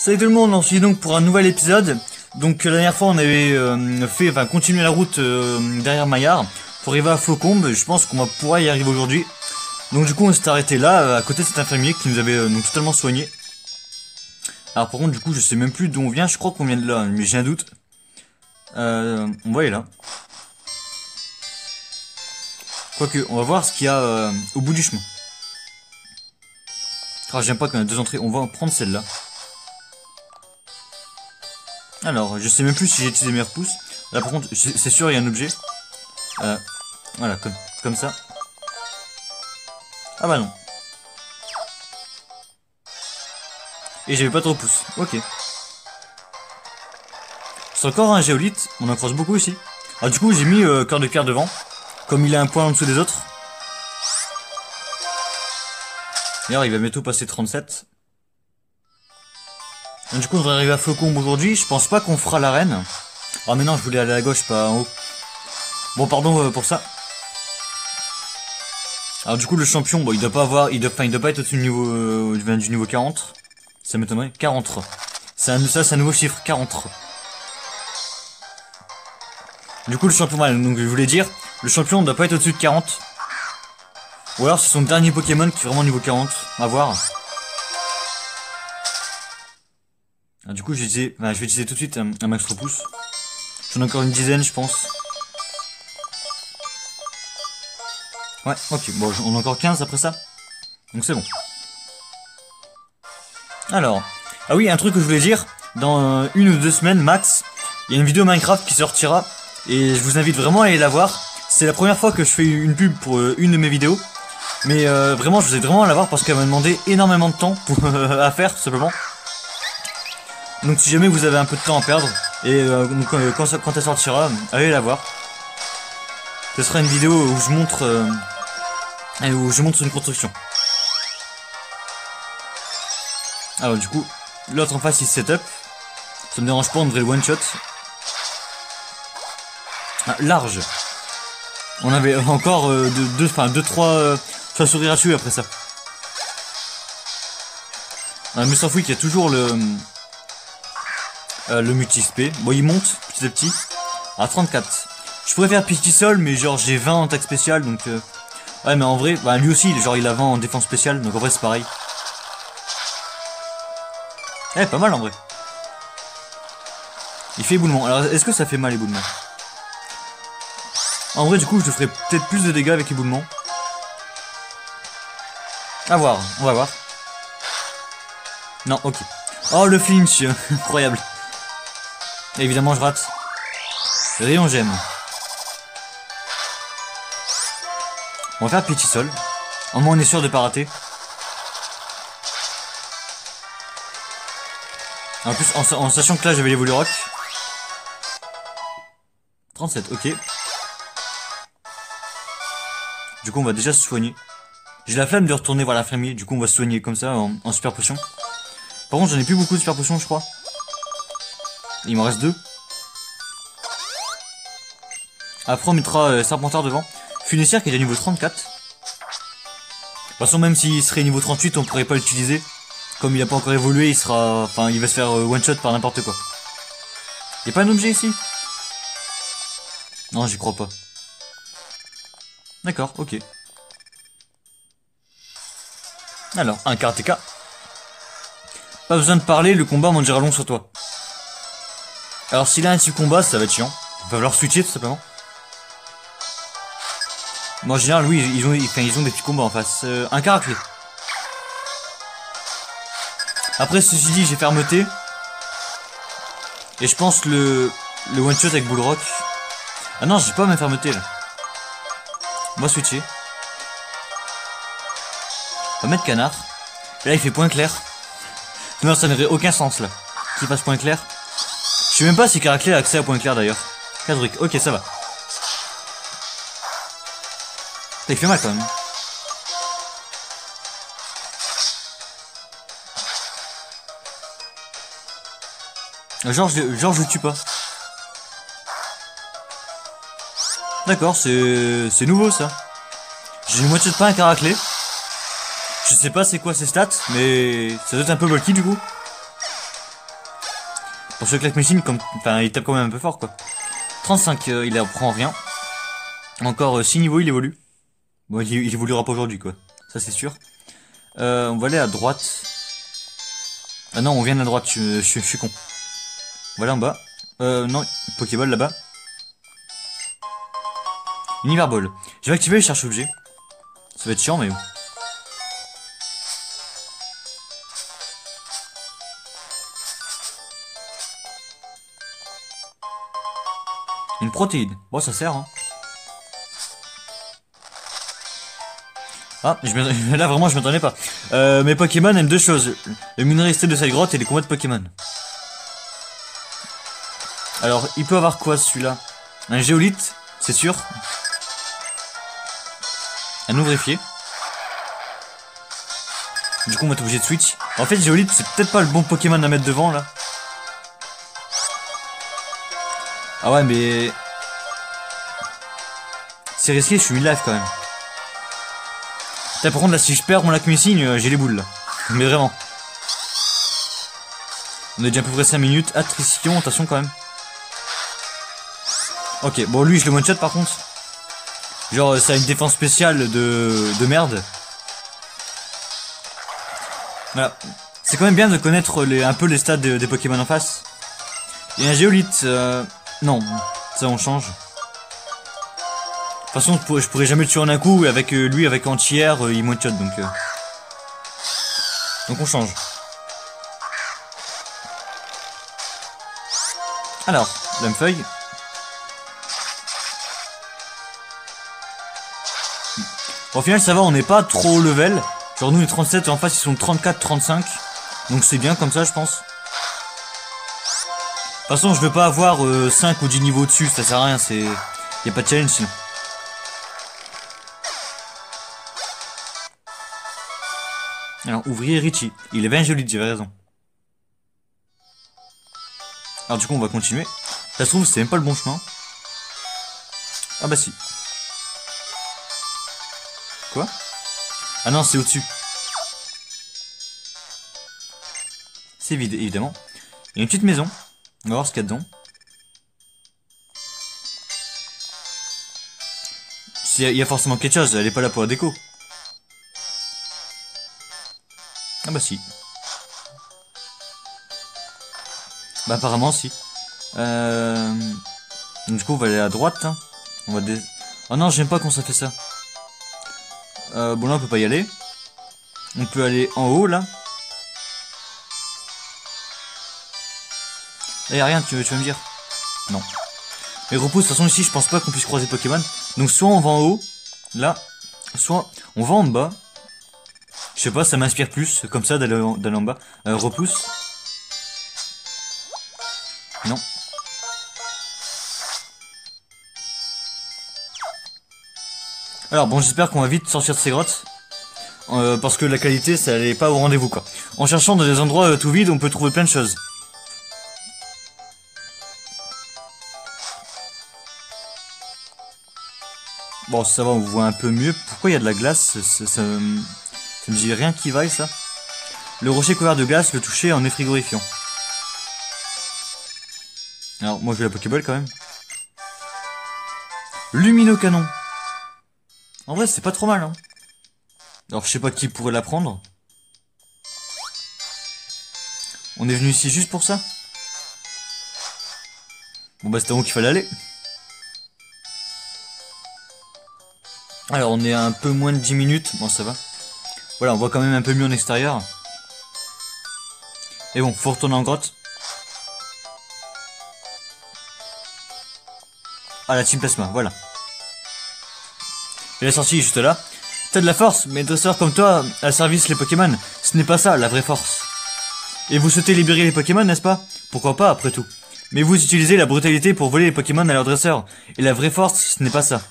Salut tout le monde, on se retrouve donc pour un nouvel épisode. Donc la dernière fois on avait continué la route derrière Maillard pour arriver à Faucombe. Je pense qu'on va pouvoir y arriver aujourd'hui. Donc du coup on s'est arrêté là, à côté de cet infirmier qui nous avait totalement soigné. Alors par contre du coup je sais même plus d'où on vient, je crois qu'on vient de là, mais j'ai un doute. On va aller là. Quoique, on va voir ce qu'il y a au bout du chemin. Alors j'aime pas qu'on a deux entrées, on va prendre celle-là. Alors, je sais même plus si j'ai utilisé mes repousses. Là par contre, c'est sûr il y a un objet. Voilà, comme ça. Ah bah non. Et j'avais pas de repousse. Ok. C'est encore un géolithe, on en croise beaucoup ici. Alors du coup j'ai mis cœur de pierre devant. Comme il a un point en dessous des autres. D'ailleurs il va bientôt passer 37. Donc, du coup on devrait arriver à Faucombe aujourd'hui. Je pense pas qu'on fera l'arène. Ah mais non, je voulais aller à la gauche, pas en haut. Bon pardon pour ça. Alors du coup le champion, bon, il doit pas avoir, il doit pas être au-dessus du niveau 40. Ça m'étonnerait. 40. Ça c'est un nouveau chiffre, 40. Du coup le champion, voilà, donc je voulais dire, le champion ne doit pas être au-dessus de 40. Ou alors c'est son dernier Pokémon qui est vraiment niveau 40. À voir. Alors, du coup je vais utiliser tout de suite un max repousse. J'en ai encore une dizaine je pense. Ouais, ok, bon on a encore 15 après ça. Donc c'est bon. Alors, ah oui, un truc que je voulais dire, dans une ou deux semaines max, il y a une vidéo Minecraft qui sortira. Et je vous invite vraiment à aller la voir. C'est la première fois que je fais une pub pour une de mes vidéos. Mais vraiment, je vous aide vraiment à la voir parce qu'elle m'a demandé énormément de temps pour, à faire, tout simplement. Donc si jamais vous avez un peu de temps à perdre, et quand elle sortira, allez la voir. Ce sera une vidéo où je montre une construction. Alors du coup, l'autre en face il se setup. Ça me dérange pas, on devrait le one shot. Ah, large. On avait encore 2-3 chauves-souris à tuer après ça. Mais s'en fout qu'il y a toujours le multi-XP. Bon, il monte petit à petit. À 34. Je pourrais faire Pistisol, mais genre j'ai 20 en attaque spéciale, donc... Ouais, mais en vrai, bah, lui aussi, genre il a 20 en défense spéciale, donc en vrai c'est pareil. Eh, pas mal en vrai. Il fait éboulement. Alors, est-ce que ça fait mal éboulement? En vrai, du coup, je ferai peut-être plus de dégâts avec éboulement. À voir, on va voir. Non, ok. Oh, le flinch, incroyable. Et évidemment, je rate. Rayon gemme. On va faire petit sol. Au moins, on est sûr de pas rater. En plus, en sachant que là, j'avais l'évolu rock. 37, ok. Du coup on va déjà se soigner. J'ai la flemme de retourner voir l'infirmier, du coup on va se soigner comme ça en super potion. Par contre j'en ai plus beaucoup de super potions je crois. Il m'en reste 2. Après on mettra Serpentard devant. Funicière qui est déjà niveau 34. De toute façon même s'il serait niveau 38 on pourrait pas l'utiliser. Comme il a pas encore évolué il sera... Enfin il va se faire one shot par n'importe quoi. Y'a pas un objet ici? Non j'y crois pas. D'accord, ok. Alors, un karatéka. Pas besoin de parler, le combat m'en dira long sur toi. Alors s'il a un petit combat, ça va être chiant. Il va falloir switcher tout simplement. Mais en général, oui, ils ont des petits combats en face. Un karaté. Après, ceci dit, j'ai fermeté. Et je pense le one shot avec Bullrock. Ah non, j'ai pas ma fermeté là. On va switcher. On va mettre canard. Et là il fait point clair. Non ça n'aurait aucun sens là. Qu'il fasse point clair. Je sais même pas si Caraclé a accès à point clair d'ailleurs. Cadric, ok ça va. Il fait mal quand même. Genre je le tue pas. D'accord, c'est nouveau ça. J'ai une moitié de pain à Caraclé. Je sais pas c'est quoi ses stats, mais ça doit être un peu bulky du coup. Pour ce claque machine, comme, enfin, il tape quand même un peu fort, quoi. 35, il apprend rien. Encore 6 niveaux, il évolue. Bon, il évoluera pas aujourd'hui, quoi. Ça, c'est sûr. On va aller à droite. Ah non, on vient à droite, je suis con. Voilà en bas. Non, Pokéball là-bas. Univers Ball. Je vais activer les cherche objets. Ça va être chiant, mais bon. Une protéine. Bon, ça sert, hein. Ah, là vraiment je m'attendais pas. Mes Pokémon aiment deux choses. Le minerai de cette grotte et les combats de Pokémon. Alors, il peut avoir quoi celui-là? Un géolithe, c'est sûr. Un ouvrifié. Du coup on va être obligé de switch. En fait géolithe c'est peut-être pas le bon Pokémon à mettre devant là. Ah ouais mais... C'est risqué, je suis live quand même. Par contre là si je perds mon lac missing, j'ai les boules là. Mais vraiment. On est déjà à peu près 5 minutes. Attrition, attention quand même. Ok, bon lui je le one shot par contre. Genre ça a une défense spéciale de merde. Voilà. C'est quand même bien de connaître un peu les stats des Pokémon en face. Il y a un géolithe, non, ça on change. De toute façon je pourrais jamais le tuer en un coup et avec lui avec anti-air il one shot donc on change. Alors, Lamefeuille. Bon, au final ça va, on n'est pas trop haut level. Genre nous les 37 en face ils sont 34-35. Donc c'est bien comme ça je pense. De toute façon je veux pas avoir 5 ou 10 niveaux dessus, ça sert à rien, c'est... Y a pas de challenge sinon. Alors ouvrier Richie, il est bien joli, j'avais raison. Alors du coup on va continuer. Ça se trouve c'est même pas le bon chemin. Ah bah si. Quoi? Ah non c'est au-dessus. C'est vide évidemment. Il y a une petite maison. On va voir ce qu'il y a dedans. Il y a forcément quelque chose, elle est pas là pour la déco. Ah bah si. Bah apparemment si. Du coup on va aller à droite. Hein. On va Oh non j'aime pas quand ça fait ça. Bon là on peut pas y aller. On peut aller en haut là. Là y'a rien, tu veux me dire? Non. Mais repousse, de toute façon ici je pense pas qu'on puisse croiser Pokémon. Donc soit on va en haut, là, soit on va en bas. Je sais pas, ça m'inspire plus, comme ça d'aller en bas. Repousse. Non. Alors bon j'espère qu'on va vite sortir de ces grottes. Parce que la qualité ça n'est pas au rendez-vous quoi. En cherchant dans des endroits tout vides on peut trouver plein de choses. Bon ça va on voit un peu mieux. Pourquoi il y a de la glace? Ça me dit rien qui vaille ça. Le rocher couvert de glace, le toucher en est frigorifiant. Alors moi je vais la Pokéball quand même. Lumino canon. En vrai c'est pas trop mal hein. Alors je sais pas qui pourrait la prendre. On est venu ici juste pour ça. Bon bah c'était bon qu'il fallait aller. Alors on est à un peu moins de 10 minutes, bon ça va. Voilà on voit quand même un peu mieux en extérieur. Et bon faut retourner en grotte. Ah la team plasma, voilà. Et la sortie est juste là. T'as de la force, mais dresseur comme toi, à service les Pokémon, ce n'est pas ça la vraie force. Et vous souhaitez libérer les Pokémon, n'est-ce pas? Pourquoi pas après tout. Mais vous utilisez la brutalité pour voler les Pokémon à leurs dresseurs. Et la vraie force, ce n'est pas ça.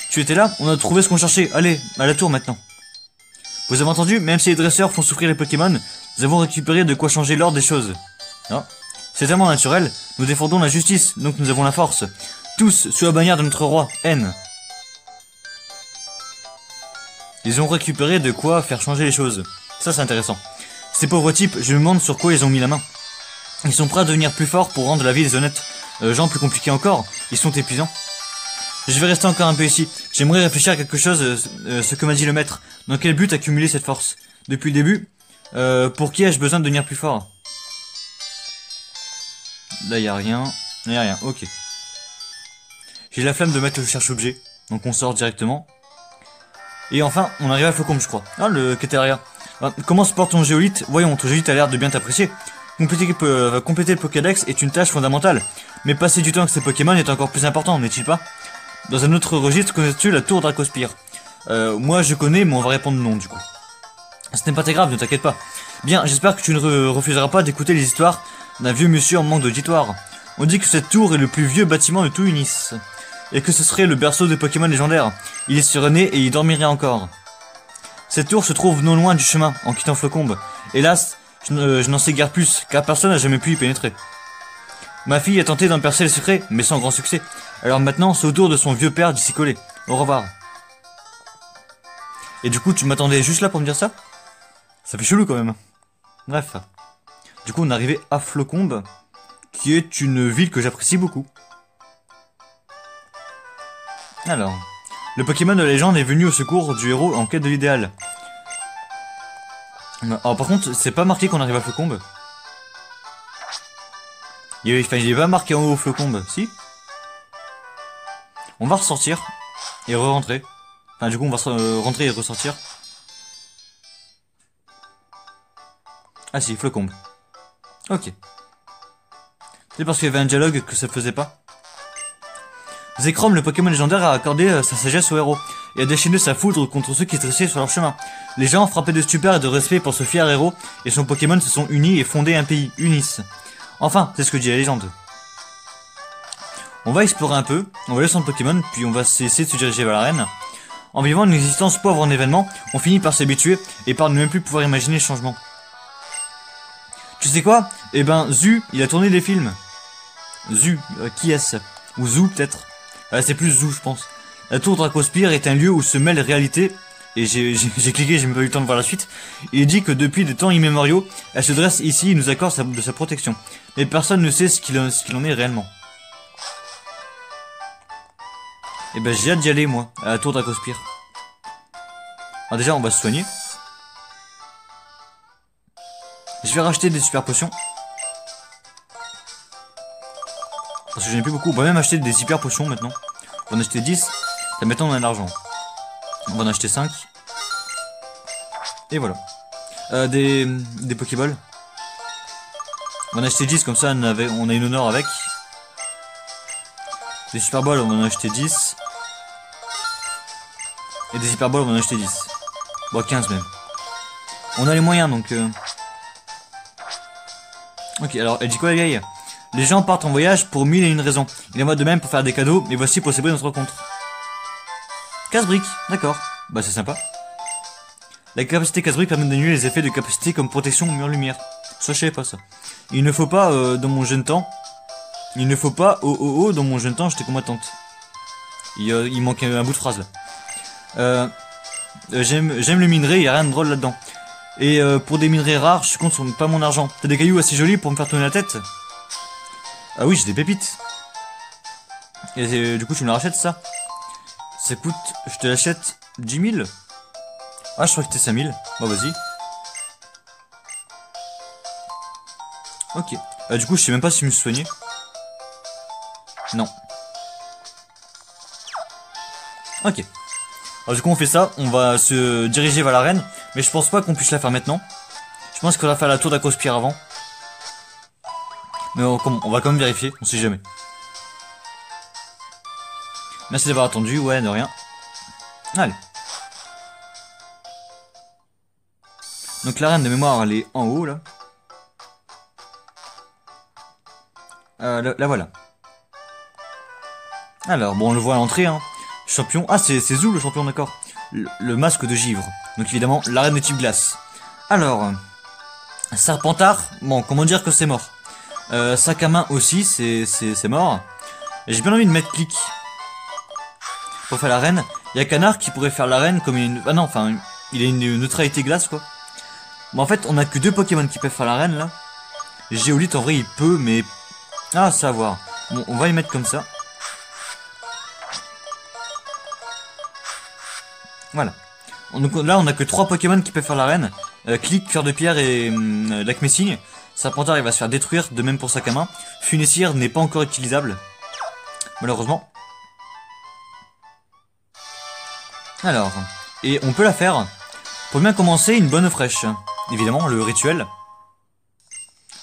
Tu étais là? On a trouvé ce qu'on cherchait. Allez, à la tour maintenant. Vous avez entendu? Même si les dresseurs font souffrir les Pokémon, nous avons récupéré de quoi changer l'ordre des choses. Non. C'est tellement naturel. Nous défendons la justice, donc nous avons la force. Tous sous la bannière de notre roi, N. Ils ont récupéré de quoi faire changer les choses. Ça c'est intéressant. Ces pauvres types, je me demande sur quoi ils ont mis la main. Ils sont prêts à devenir plus forts pour rendre la vie des honnêtes gens plus compliqués encore. Ils sont épuisants. Je vais rester encore un peu ici. J'aimerais réfléchir à quelque chose, ce que m'a dit le maître. Dans quel but accumuler cette force? Depuis le début, pour qui ai-je besoin de devenir plus fort? Là, y a rien. Y a rien, ok. J'ai la flamme de mettre le cherche-objet. Donc on sort directement. Et enfin, on arrive à Flocombe, je crois. Ah, le Kéteria. Comment se porte ton géolithe? Voyons, ton géolithe a l'air de bien t'apprécier. Compléter le Pokédex est une tâche fondamentale. Mais passer du temps avec ces Pokémon est encore plus important, n'est-il pas? Dans un autre registre, connais-tu la tour Dracospire? Moi je connais, mais on va répondre non du coup. Ce n'est pas très grave, ne t'inquiète pas. Bien, j'espère que tu ne refuseras pas d'écouter les histoires d'un vieux monsieur en manque d'auditoire. On dit que cette tour est le plus vieux bâtiment de tout Unis. Et que ce serait le berceau des Pokémon légendaires. Il est suranné et il dormirait encore. Cette tour se trouve non loin du chemin, en quittant Flocombe. Hélas, je n'en sais guère plus, car personne n'a jamais pu y pénétrer. Ma fille a tenté d'en percer les secrets, mais sans grand succès. Alors maintenant, c'est au tour de son vieux père d'y s'y coller. Au revoir. Et du coup, tu m'attendais juste là pour me dire ça? Ça fait chelou quand même. Bref. Du coup, on est arrivé à Flocombe, qui est une ville que j'apprécie beaucoup. Alors, le Pokémon de la légende est venu au secours du héros en quête de l'idéal. Alors par contre, c'est pas marqué qu'on arrive à Flocombe. Il est pas marqué en haut Flocombe, si? On va ressortir et re-rentrer. Enfin, du coup, on va rentrer et ressortir. Ah si, Flocombe. Ok. C'est parce qu'il y avait un dialogue que ça faisait pas. Zekrom, le Pokémon légendaire, a accordé sa sagesse au héros et a déchaîné sa foudre contre ceux qui se dressaient sur leur chemin. Les gens, frappés de stupeur et de respect pour ce fier héros et son Pokémon, se sont unis et fondé un pays, Unis. Enfin, c'est ce que dit la légende. On va explorer un peu, on va laisser son Pokémon, puis on va essayer de se diriger vers l'arène. En vivant une existence pauvre en événements, on finit par s'habituer et par ne même plus pouvoir imaginer le changement. Tu sais quoi? Eh ben, Zu, il a tourné des films. Zu, qui est-ce? Ou Zu, peut-être? C'est plus Zu, je pense. La tour Dracospire est un lieu où se mêlent réalité, et j'ai cliqué, j'ai même pas eu le temps de voir la suite. Il dit que depuis des temps immémoriaux, elle se dresse ici et nous accorde de sa protection. Mais personne ne sait ce qu'il en est réellement. Et ben j'ai hâte d'y aller, moi, à la tour Dracospire. Alors déjà, on va se soigner. Je vais racheter des super potions. Parce que j'en ai plus beaucoup. On va même acheter des hyper potions maintenant. On va en acheter 10. Et maintenant on a de l'argent. On va en acheter 5. Et voilà. Des Pokéballs. On va en acheter 10, comme ça on a une honneur avec. Des Super Balls, on va en acheter 10. Et des Hyper Balls, on va en acheter 10. Bon, 15 même. On a les moyens donc. Ok, alors elle dit quoi la vieille? Les gens partent en voyage pour 1001 raisons. Il en va de même pour faire des cadeaux, et voici pour célébrer notre rencontre. Casse-brique, d'accord. Bah c'est sympa. La capacité casse-brique permet d'annuler les effets de capacité comme protection ou mur-lumière. Ça je savais pas ça. Il ne faut pas, dans mon jeune temps... Il ne faut pas, dans mon jeune temps, j'étais combattante. Il manque un bout de phrase là. J'aime le minerai, y a rien de drôle là-dedans. Et pour des minerais rares, je compte sur pas mon argent. T'as des cailloux assez jolis pour me faire tourner la tête? Ah oui, j'ai des pépites. Et du coup, tu me la rachètes ça? Ça coûte, je te l'achète 10 000. Ah, je crois que c'était 5 000. Bon, vas-y. Ok. Du coup, je sais même pas si je me suis soigné. Non. Ok. Alors du coup, on fait ça. On va se diriger vers l'arène. Mais je pense pas qu'on puisse la faire maintenant. Je pense qu'on va faire la tour d'Acospire avant. Mais on va quand même vérifier, on sait jamais. Merci d'avoir attendu, ouais, de rien. Allez. Donc l'arène de mémoire, elle est en haut, là. La voilà. Alors, bon, on le voit à l'entrée, hein. Champion. Ah, c'est Zou, le champion, d'accord. Le masque de givre. Donc évidemment, l'arène de type glace. Alors, Serpentard, bon, comment dire que c'est mort. Sac à main aussi, c'est mort. J'ai bien envie de mettre clic pour faire l'arène. Il y a Canard qui pourrait faire l'arène comme une... Ah non, enfin, il a une neutralité glace, quoi. Bon, en fait, on a que 2 Pokémon qui peuvent faire l'arène là. Géolite, en vrai, il peut, mais. Ah, à savoir. Bon, on va y mettre comme ça. Voilà. Donc là, on a que 3 Pokémon qui peuvent faire l'arène. Click, Cœur de Pierre et Lac Messing. Serpentard, il va se faire détruire, de même pour Sakama. Funessire n'est pas encore utilisable. Malheureusement. Alors, et on peut la faire. Pour bien commencer, une bonne fraîche. Évidemment, le rituel.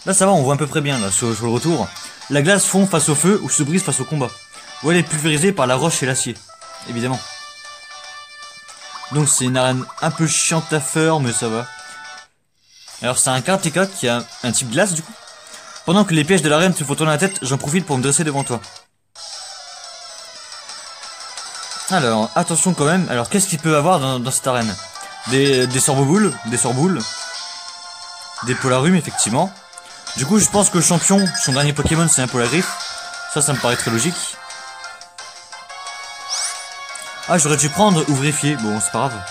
Là, ça va, on voit à peu près bien, là, sur le retour. La glace fond face au feu ou se brise face au combat. Ou elle est pulvérisée par la roche et l'acier. Évidemment. Donc c'est une arène un peu chiante à faire, mais ça va. Alors c'est un karateka qui a un type glace du coup. Pendant que les pièges de l'arène te font tourner la tête, j'en profite pour me dresser devant toi. Alors, attention quand même. Alors qu'est-ce qu'il peut avoir dans cette arène? Des sorboboules, des polarumes effectivement. Du coup je pense que le champion, son dernier Pokémon c'est un Polarif. Ça me paraît très logique. Ah, j'aurais dû prendre ou vérifier. Bon, c'est pas grave.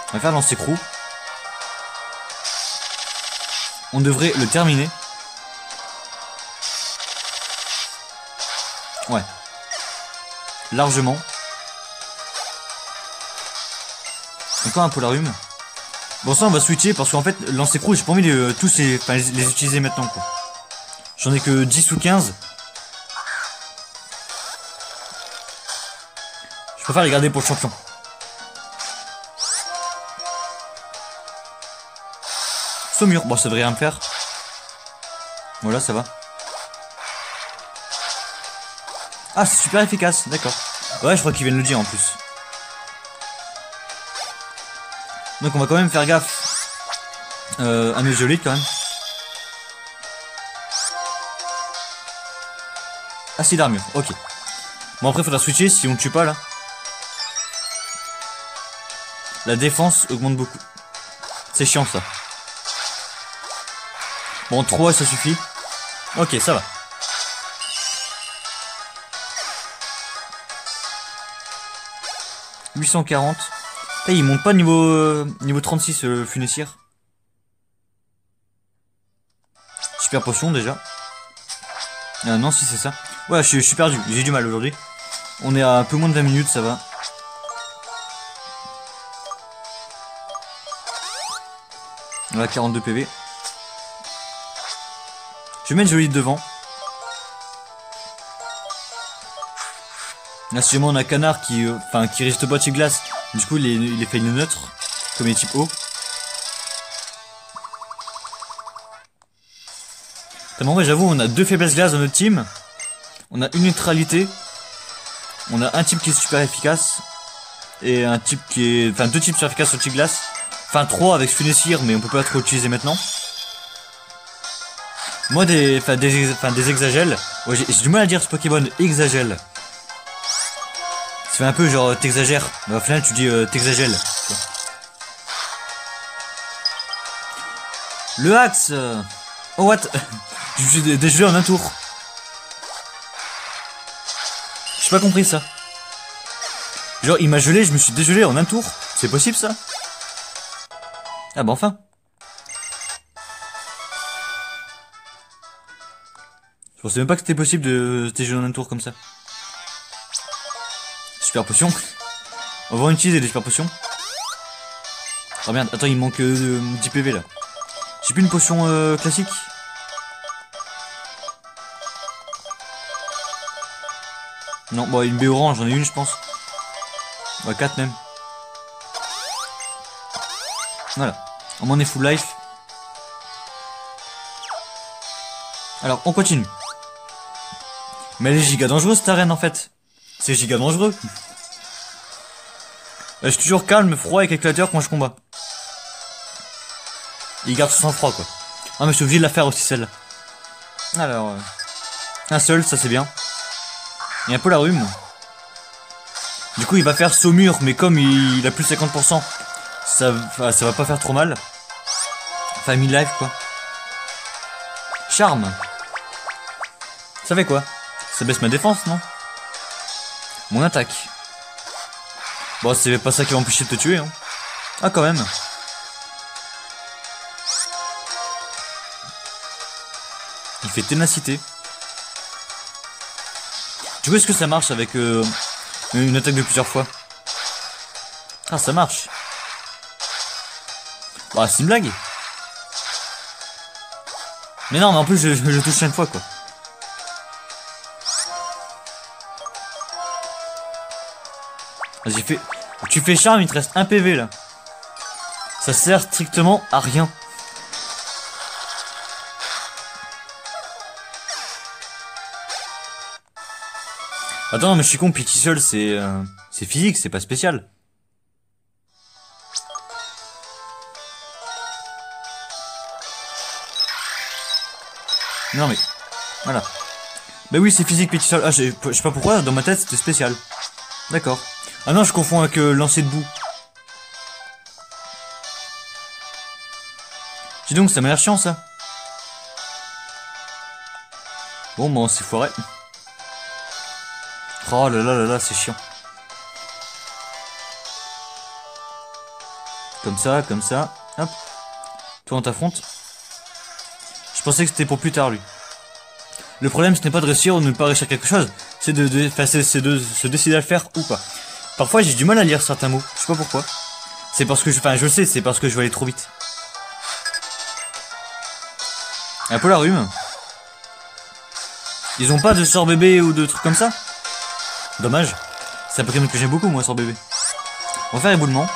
On va faire lancer crew. On devrait le terminer. Ouais. Largement. Encore un Polarum. Bon, ça, on va switcher parce qu'en fait, lancer crew, j'ai pas envie de tous les utiliser maintenant, quoi. J'en ai que 10 ou 15. Je préfère les garder pour le champion. Saumur, bon ça devrait rien me faire. Voilà, ça va. Ah, c'est super efficace, d'accord. Ouais, je crois qu'ils viennent le dire en plus. Donc on va quand même faire gaffe à mes géolites quand même. Acide d'armure, ok. Bon après faudra switcher si on ne tue pas là. La défense augmente beaucoup. C'est chiant ça. Bon 3 ça suffit. Ok ça va. « 840. Hey, il monte pas niveau 36 le funessire. Super potion déjà. Non si c'est ça. Ouais je suis perdu, j'ai du mal aujourd'hui. On est à un peu moins de 20 minutes, ça va. Voilà 42 PV. Je vais mettre Géolite devant. Là si jamais on a Canard qui résiste pas de chez glace, du coup il est fait une neutre, comme les types O. En vrai j'avoue on a 2 faiblesses glace dans notre team. On a une neutralité. On a un type qui est super efficace. Et un type qui est... Enfin 2 types super efficaces sur le type glace. Enfin 3 avec Funessire mais on peut pas trop l'utiliser maintenant. Moi des exagèles. Ouais j'ai du mal à dire ce Pokémon exagèle. Ça fait un peu genre t'exagères, mais au final tu dis t'exagèles. Le axe Oh what? Je me suis dégelé en un tour. J'ai pas compris ça. Genre il m'a gelé, je me suis dégelé en un tour. C'est possible ça? Ah bah enfin. Je pensais même pas que c'était possible de se dégeler en un tour comme ça. Super potion. On va en utiliser des super potions. Oh merde, attends, il me manque 10 PV là. J'ai plus une potion classique. Non, bon, une baie orange, j'en ai une, je pense. Ouais, 4 même. Voilà. On m'en est full life. Alors, on continue. Mais elle est giga dangereuse cette arène en fait. C'est giga dangereux. Je suis toujours calme, froid et calculateur quand je combats. Il garde son sang-froid quoi. Ah mais je suis obligé de la faire aussi celle-là. Alors... un seul, ça c'est bien. Il y a un peu la rhume. Du coup il va faire Saumur, mais comme il a plus de 50%, ça va pas faire trop mal. Enfin 1000 life quoi. Charme. Ça fait quoi? Ça baisse ma défense, non? Mon attaque. Bon, c'est pas ça qui va m'empêcher de te tuer, hein. Ah, quand même. Il fait ténacité. Du coup, est-ce que ça marche avec une attaque de plusieurs fois? Ah, ça marche. Bah, c'est une blague. Mais non, mais en plus, je touche 5 fois, quoi. Vas-y, fais... Tu fais charme, il te reste un PV, là. Ça sert strictement à rien. Attends, mais je suis con, Pity Seul, c'est physique, c'est pas spécial. Non mais, voilà. Bah oui, c'est physique, Pity Seul. Ah, je sais pas pourquoi, dans ma tête, c'était spécial. D'accord. Ah non, je confonds avec lancer de boue. Dis donc, ça m'a l'air chiant, ça. Bon, bah on s'est foiré. Oh là là là là, c'est chiant. Comme ça, hop. Toi on t'affronte. Je pensais que c'était pour plus tard lui. Le problème ce n'est pas de réussir ou de ne pas réussir quelque chose, c'est de se décider à le faire ou pas. Parfois j'ai du mal à lire certains mots, je sais pas pourquoi. C'est parce que je le sais, c'est parce que je vais aller trop vite. Un peu la rhume. Ils ont pas de sort bébé ou de trucs comme ça? Dommage. C'est un Pokémon que j'aime beaucoup moi, sort bébé. On va faire éboulement.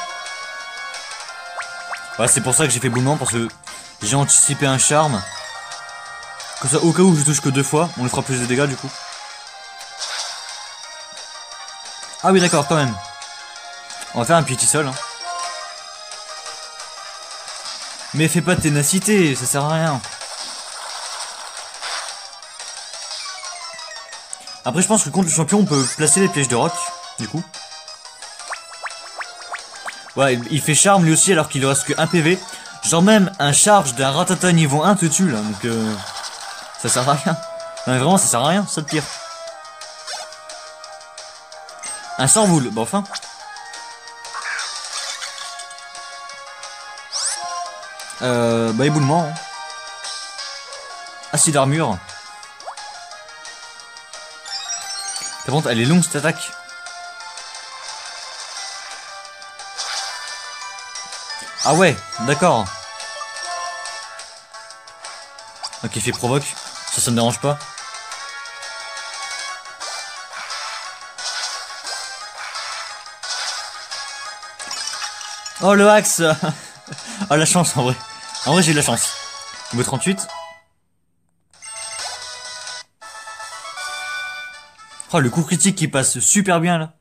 Ouais, c'est pour ça que j'ai fait éboulement, parce que j'ai anticipé un charme. Comme ça, au cas où je touche que 2 fois, on lui fera plus de dégâts du coup. Ah oui, d'accord, quand même. On va faire un petit sol. Hein. Mais fais pas de ténacité, ça sert à rien. Après, je pense que contre le champion, on peut placer les pièges de roc, du coup. Ouais, il fait charme lui aussi alors qu'il ne reste que 1 PV. Genre même un charge d'un ratata niveau 1 te tue là, donc ça sert à rien. Non mais vraiment ça sert à rien, ça le pire. Un sort boule, bon enfin. Bah éboulement. Hein. Acide armure. Par contre elle est longue cette attaque. Ah ouais, d'accord. Ok, fait provoque. Ça me dérange pas. Oh le axe. Ah la chance en vrai. En vrai j'ai de la chance. Niveau 38. Oh le coup critique qui passe super bien là.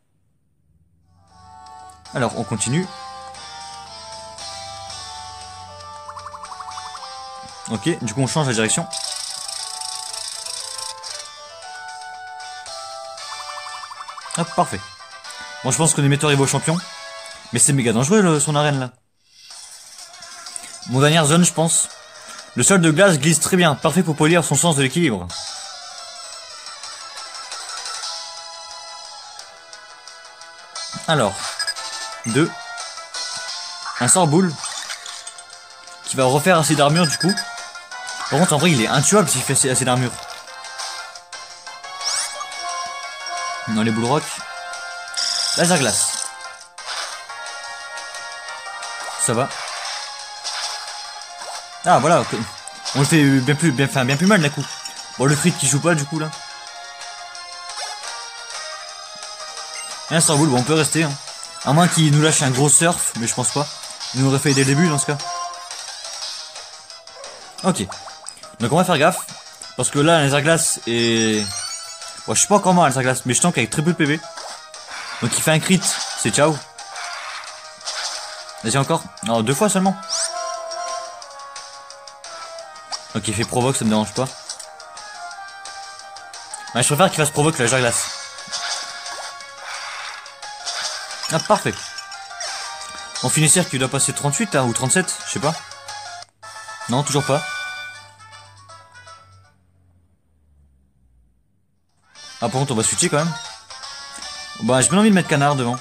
Alors on continue. Ok, du coup on change la direction. Hop, parfait. Bon, je pense que l'émetteur est beau champion. Mais c'est méga dangereux son arène là. Mon dernière zone, je pense. Le sol de glace glisse très bien, parfait pour polir son sens de l'équilibre. Alors, 2. Un sort boule. Qui va refaire assez d'armure du coup. Par contre, en vrai, il est intuable s'il fait assez d'armure. Non, les boules rock. Laser glace. Ça va. Ah, voilà. Okay. On le fait bien plus mal d'un coup. Bon, le crit qui joue pas du coup là. Et un sort boule, bon, on peut rester. Hein. À moins qu'il nous lâche un gros surf, mais je pense pas. Il nous aurait fait dès le début dans ce cas. Ok. Donc on va faire gaffe. Parce que là, un laser glace est... Bon, je suis pas encore mort à laser glace, mais je tank avec très peu de PV. Donc il fait un crit, c'est ciao. Vas-y encore. Non, 2 fois seulement. Ok, il fait provoque, ça me dérange pas. Ouais, je préfère qu'il fasse provoque la laser glace. Ah, parfait. Mon finisseur qui doit passer 38 hein, ou 37, je sais pas. Non, toujours pas. Ah, par contre, on va switcher quand même. Bah, j'ai bien envie de mettre canard devant.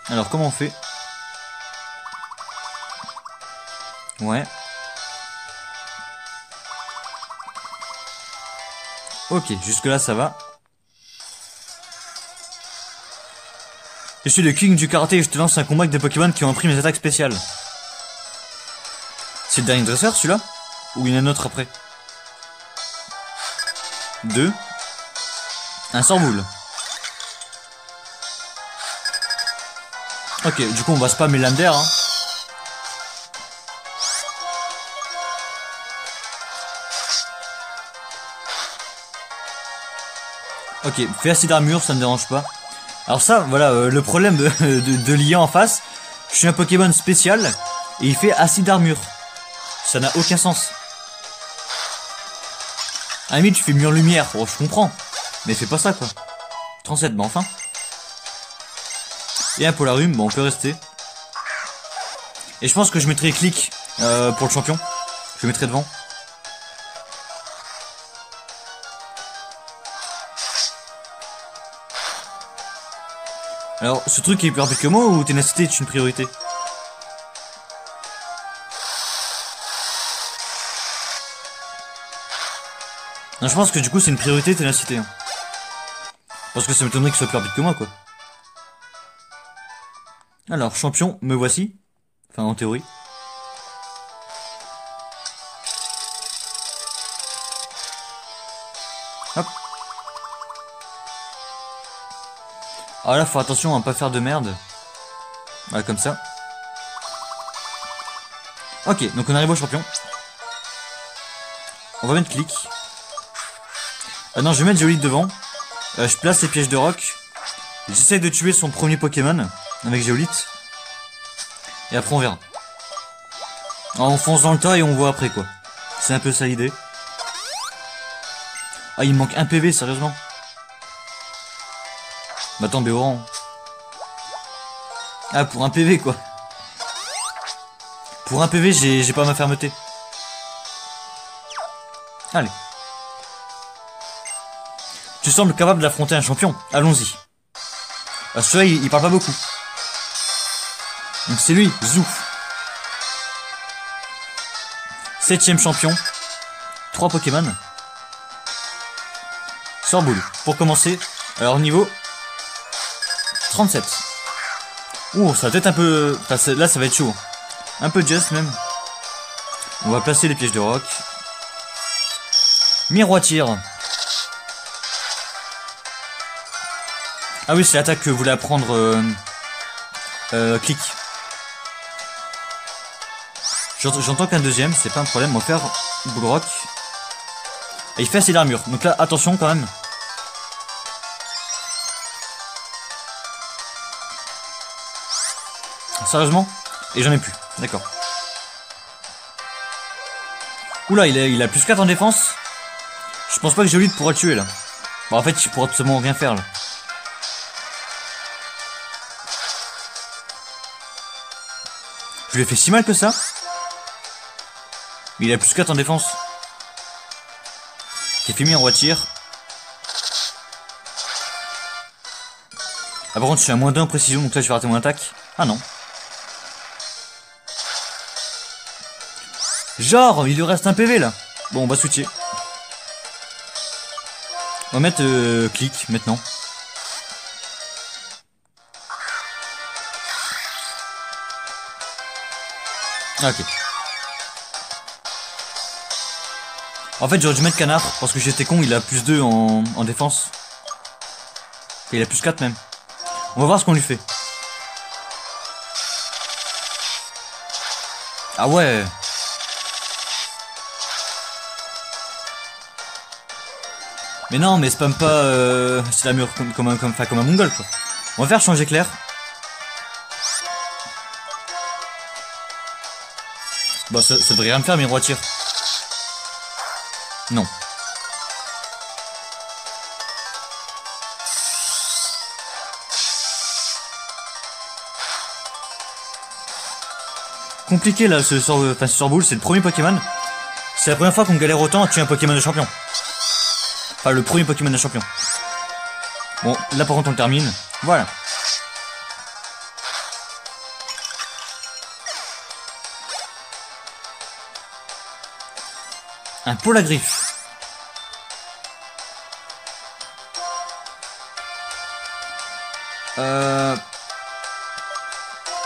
Alors, comment on fait? Ouais. Ok, jusque là ça va. Je suis le king du karaté et je te lance un combat avec des Pokémon qui ont appris mes attaques spéciales. C'est le dernier dresseur celui-là? Ou il y en a un autre après? 2. Un Sorboule. Ok, du coup on va spammer l'Ander hein. Ok, fais assez d'armure, ça me dérange pas. Alors ça, voilà, le problème de l'IA en face, je suis un Pokémon spécial, et il fait assez d'armure. Ça n'a aucun sens. Ami, tu fais mur lumière, oh, je comprends. Mais fais pas ça quoi. 37, bah enfin. Et un Polarum, bon on peut rester. Et je pense que je mettrai clic pour le champion. Je le mettrai devant. Alors, ce truc est plus rapide que moi ou ténacité est une priorité? Non, je pense que du coup c'est une priorité ténacité. Hein. Parce que ça m'étonnerait qu'il soit plus rapide que moi quoi. Alors, champion, me voici. Enfin, en théorie. Hop. Ah là, faut attention à pas faire de merde. Voilà, comme ça. Ok, donc on arrive au champion. On va mettre clic. Ah non, je vais mettre Geolite devant. Je place les pièges de roc. J'essaye de tuer son premier Pokémon avec Geolite. Et après on verra. Alors, on fonce dans le tas et on voit après quoi. C'est un peu ça l'idée. Ah, il me manque un PV, sérieusement. Bah attends, Béoran. Ah, pour un PV quoi. Pour un PV, j'ai pas ma fermeté. Allez. Tu sembles capable d'affronter un champion. Allons-y. Ah, celui-là, il parle pas beaucoup. Donc c'est lui, Zouf. 7ème champion. 3 Pokémon. Sorboule. Pour commencer. Alors niveau 37. Ouh, ça va peut-être un peu... Enfin, là, ça va être chaud. Un peu just même. On va placer les pièges de roc. Miroitir. Ah oui, c'est l'attaque que voulait apprendre clic. J'entends qu'un deuxième, c'est pas un problème. On va faire boule rock. Et il fait assez d'armure. Donc là, attention quand même. Sérieusement? Et j'en ai plus. D'accord. Oula, il a plus 4 en défense. Je pense pas que Geolite pourra le tuer là. Bon, en fait, il pourra absolument rien faire là. Je lui ai fait si mal que ça. Mais il a plus 4 en défense. Qui a fait mis en tir. Ah, par contre, je suis à moins 1 en précision, donc là je vais rater mon attaque. Ah non. Genre, il lui reste un PV là. Bon, on va switcher. On va mettre clic maintenant. Ah, ok. En fait, j'aurais dû mettre canard parce que j'étais con, il a plus 2 en défense. Et il a plus 4 même. On va voir ce qu'on lui fait. Ah ouais. Mais non, mais spam pas c'est la mur comme un mongol quoi. On va faire changer clair. Bon, ça devrait rien me faire, miroitir. Non. Compliqué là, ce Sorboule, c'est le premier Pokémon. C'est la première fois qu'on galère autant à tuer un Pokémon de champion. Enfin, le premier Pokémon de champion. Bon, là par contre on le termine. Voilà. Un pôle à griffe.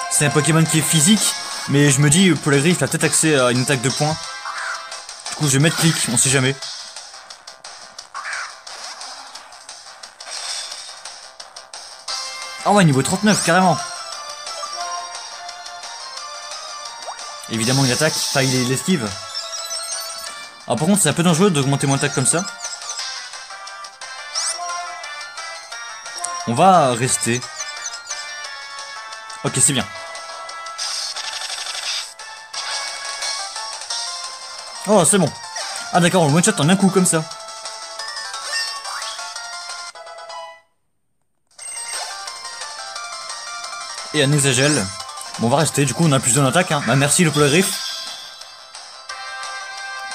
C'est un Pokémon qui est physique, mais je me dis, pôle à griffe a peut-être accès à une attaque de poing. Du coup, je vais mettre clic, on sait jamais. Ah ouais, niveau 39, carrément. Évidemment, il attaque, enfin, il esquive. Alors par contre, c'est un peu dangereux d'augmenter mon attaque comme ça. On va rester. Ok, c'est bien. Oh, c'est bon. Ah d'accord, on le one-shot en un coup comme ça. Et un exagèle. Bon, on va rester, du coup on a plus d'attaque, hein. Bah merci le polygriff.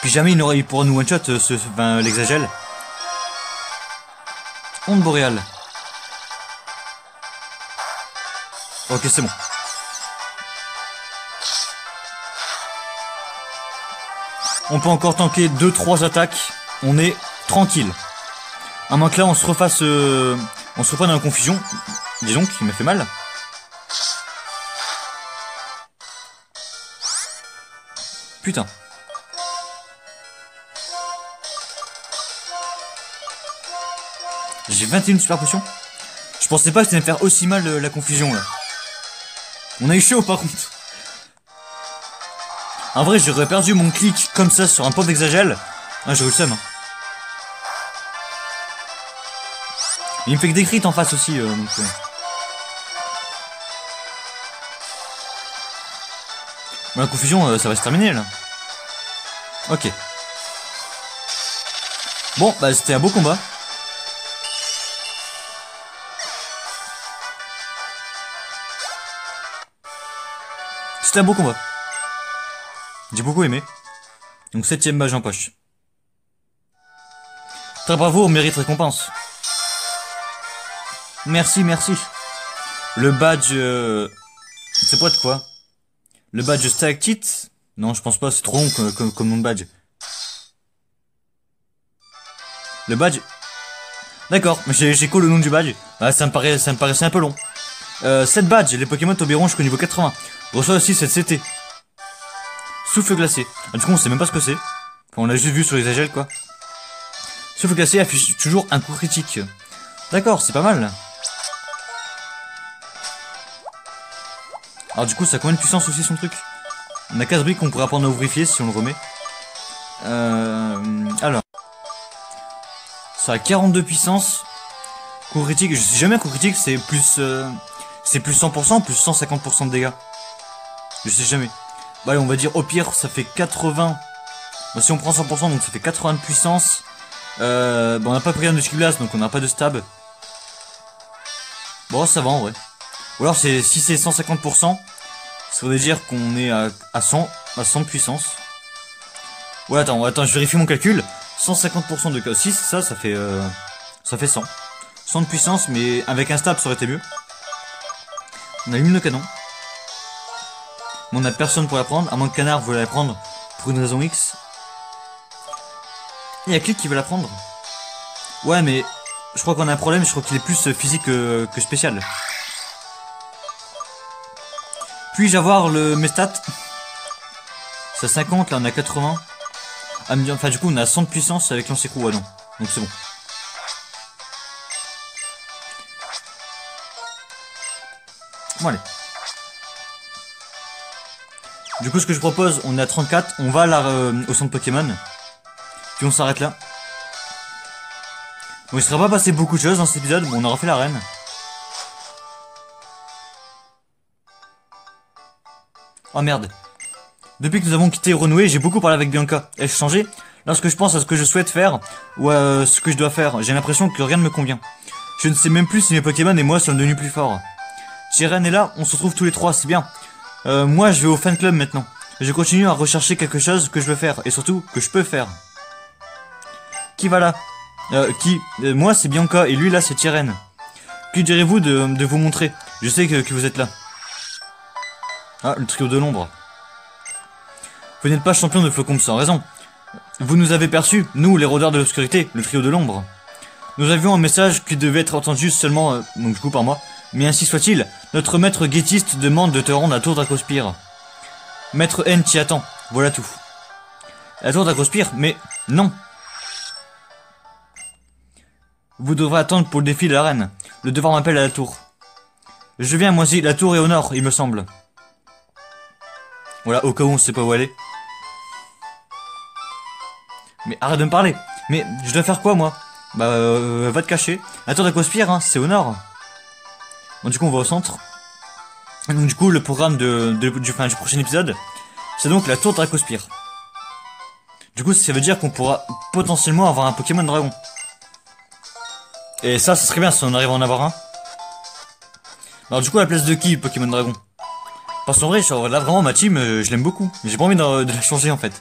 Puis jamais il pourra nous one-shot l'exagèle. Onde boréale. Ok, c'est bon. On peut encore tanker 2-3 attaques. On est tranquille. À moins que là on se refasse... on se reprenne dans la confusion. Dis donc, il m'a fait mal. Putain. J'ai 21 super potions. Je pensais pas que ça allait me faire aussi mal la confusion là. On a eu chaud par contre. En vrai, j'aurais perdu mon clic comme ça sur un pauvre exagèle. Ah, j'aurais eu le seum. Hein. Il me fait que des crits en face aussi. Donc, Bon, la confusion, ça va se terminer là. Ok. Bon, bah c'était un beau combat. C'était un beau combat. J'ai beaucoup aimé. Donc 7ème badge en poche. Très bravo, on mérite récompense. Merci, merci. Le badge... C'est pas de quoi? Le badge stalactite? Non, je pense pas, c'est trop long comme nom de badge. Le badge... D'accord, j'ai quoi le nom du badge? Ah, ça me paraissait un peu long. 7 badges, les Pokémon tomberont jusqu'au niveau 80. Reçoit aussi cette CT. Souffle glacé. Ah, du coup, on sait même pas ce que c'est. Enfin, on l'a juste vu sur les agels, quoi. Souffle glacé affiche toujours un coup critique. D'accord, c'est pas mal. Alors du coup, ça a combien de puissance aussi son truc? On a 15 briques qu'on pourrait apprendre à ouvrifier si on le remet. Alors. Ça a 42 puissance. Coup critique, je sais jamais un coup critique, c'est plus 100%, plus 150% de dégâts. Je sais jamais. Bah allez, on va dire au pire, ça fait 80. Bon, si on prend 100%, donc ça fait 80 de puissance. Bon, on n'a pas pris un de Skiblas, donc on n'a pas de stab. Bon, ça va en vrai. Ou alors, si c'est 150%, ça veut dire qu'on est à 100 de puissance. Ouais, attends, je vérifie mon calcul. 150% de... Si, ça fait 100. 100 de puissance, mais avec un stab, ça aurait été mieux. On allume le canon. Mais on a personne pour la prendre, à moins que Canard veuille la prendre pour une raison X. Il y a Click qui veut la prendre. Ouais, mais je crois qu'on a un problème, je crois qu'il est plus physique que spécial. Puis-je avoir mes stats? C'est à 50, là on a 80. Enfin du coup on a 100 de puissance avec l'ancien-coup, ouais non. Donc c'est bon. Bon allez. Du coup ce que je propose, on est à 34, on va au centre Pokémon. Puis on s'arrête là. Bon il ne sera pas passé beaucoup de choses dans cet épisode, bon on aura fait l'arène. Oh merde. Depuis que nous avons quitté Renoué, j'ai beaucoup parlé avec Bianca. Ai-je changé? Lorsque je pense à ce que je souhaite faire, ou à ce que je dois faire, j'ai l'impression que rien ne me convient. Je ne sais même plus si mes Pokémon et moi sommes devenus plus forts. Tyren est là, on se retrouve tous les trois, c'est bien. Moi je vais au fan club maintenant. Je continue à rechercher quelque chose que je veux faire, et surtout que je peux faire. Qui va là? Moi c'est Bianca, et lui là c'est Tyren. Que direz-vous de vous montrer? Je sais que vous êtes là. Ah, le trio de l'ombre. Vous n'êtes pas champion de Flocombe sans raison. Vous nous avez perçus, nous, les rôdeurs de l'obscurité, le trio de l'ombre. Nous avions un message qui devait être entendu seulement, donc du coup par moi. Mais ainsi soit-il, notre maître guettiste demande de te rendre à la tour d'Acospire. Maître N t'y attend, voilà tout. La tour d'Acospire, mais non. Vous devrez attendre pour le défi de la reine. Le devoir m'appelle à la tour. Je viens, moi-ci, la tour est au nord, il me semble. Voilà, au cas où on sait pas où aller. Mais arrête de me parler. Mais je dois faire quoi, moi? Bah, va te cacher. La tour d'Acospire, hein, c'est au nord. Bon, du coup, on va au centre. Donc, du coup, le programme du prochain épisode, c'est donc la tour d'Acospire. Du coup, ça veut dire qu'on pourra potentiellement avoir un Pokémon dragon. Et ça serait bien si on arrive à en avoir un. Alors, du coup, à la place de qui, Pokémon dragon? Parce qu'en vrai, genre, là, vraiment, ma team, je l'aime beaucoup. J'ai pas envie de la changer, en fait.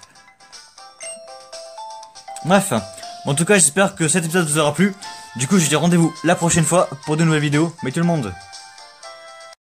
Bref. En tout cas, j'espère que cet épisode vous aura plu. Du coup, je vous dis rendez-vous la prochaine fois pour de nouvelles vidéos. Bye tout le monde.